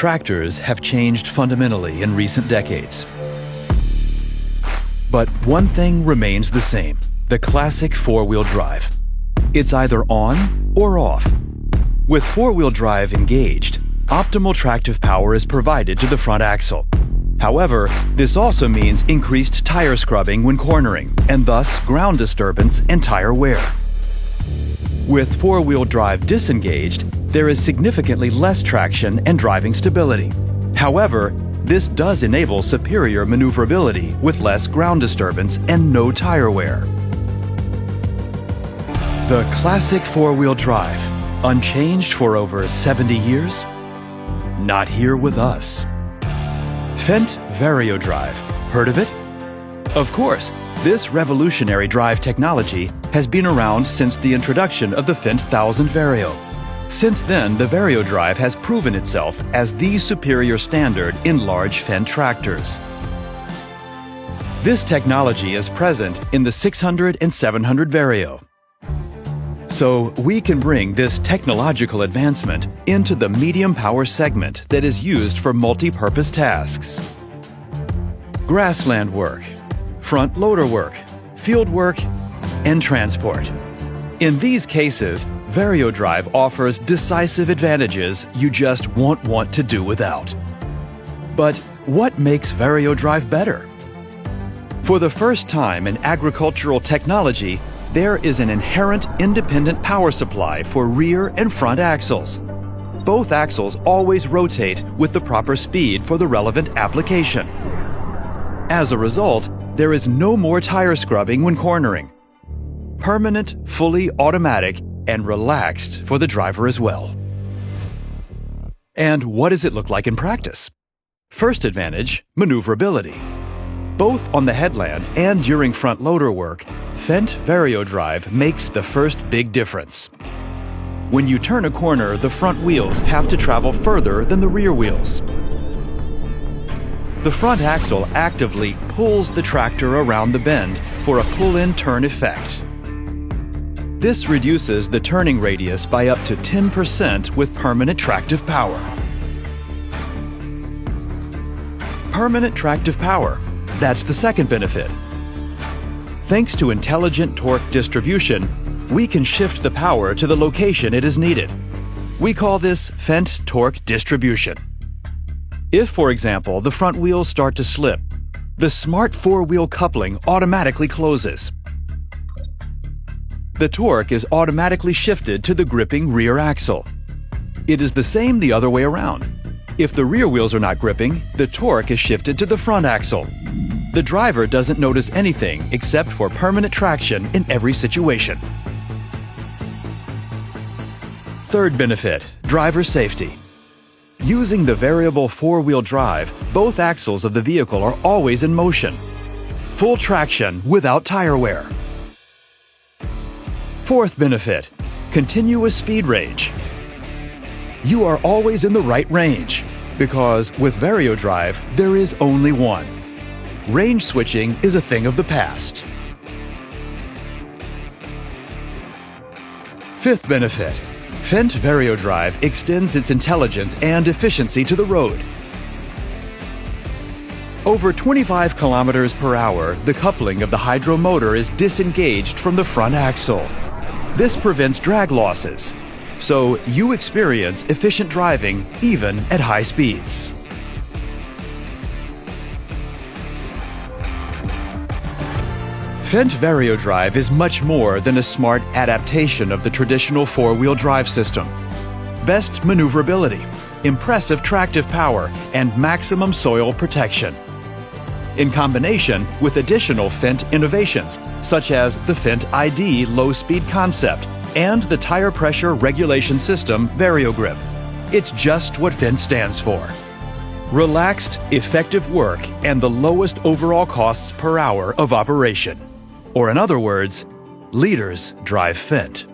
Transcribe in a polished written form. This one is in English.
tractors have changed fundamentally in recent decades. But one thing remains the same: the classic four-wheel drive. It's either on or off. With four-wheel drive engaged, optimal tractive power is provided to the front axle. However, this also means increased tire scrubbing when cornering, and thus ground disturbance and tire wear. With four-wheel drive disengaged, there is significantly less traction and driving stability. However, this does enable superior maneuverability with less ground disturbance and no tire wear. The classic four-wheel drive, unchanged for over 70 years? Not here with us. Fendt VarioDrive. Heard of it? Of course, this revolutionary drive technology has been around since the introduction of the Fendt Vario. Since then, the VarioDrive has proven itself as the superior standard in large Fendt tractors. This technology is present in the 600 and 700 Vario. So we can bring this technological advancement into the medium power segment that is used for multi-purpose tasks. Grassland work, front loader work, field work, and transport. In these cases, VarioDrive offers decisive advantages you just won't want to do without. But what makes VarioDrive better? For the first time in agricultural technology, there is an inherent independent power supply for rear and front axles. Both axles always rotate with the proper speed for the relevant application. As a result, there is no more tire scrubbing when cornering. Permanent, fully automatic, and relaxed for the driver as well. And what does it look like in practice? First advantage, maneuverability. Both on the headland and during front loader work, Fendt VarioDrive makes the first big difference. When you turn a corner, the front wheels have to travel further than the rear wheels. The front axle actively pulls the tractor around the bend for a pull-in turn effect. This reduces the turning radius by up to 10% with permanent tractive power. Permanent tractive power. That's the second benefit. Thanks to intelligent torque distribution, we can shift the power to the location it is needed. We call this Fendt torque distribution. If, for example, the front wheels start to slip, the smart four-wheel coupling automatically closes. The torque is automatically shifted to the gripping rear axle. It is the same the other way around. If the rear wheels are not gripping, the torque is shifted to the front axle. The driver doesn't notice anything except for permanent traction in every situation. Third benefit, driver safety. Using the variable four-wheel drive, both axles of the vehicle are always in motion. Full traction without tire wear. Fourth benefit, continuous speed range. You are always in the right range, because with VarioDrive, there is only one. Range switching is a thing of the past. Fifth benefit, Fendt VarioDrive extends its intelligence and efficiency to the road. Over 25 kilometers per hour, the coupling of the hydro motor is disengaged from the front axle. This prevents drag losses, so you experience efficient driving even at high speeds. Fendt VarioDrive is much more than a smart adaptation of the traditional four-wheel drive system. Best maneuverability, impressive tractive power, and maximum soil protection. In combination with additional Fendt innovations, such as the Fendt ID low-speed concept and the tire pressure regulation system VarioGrip. It's just what Fendt stands for. Relaxed, effective work and the lowest overall costs per hour of operation. Or in other words, leaders drive Fendt.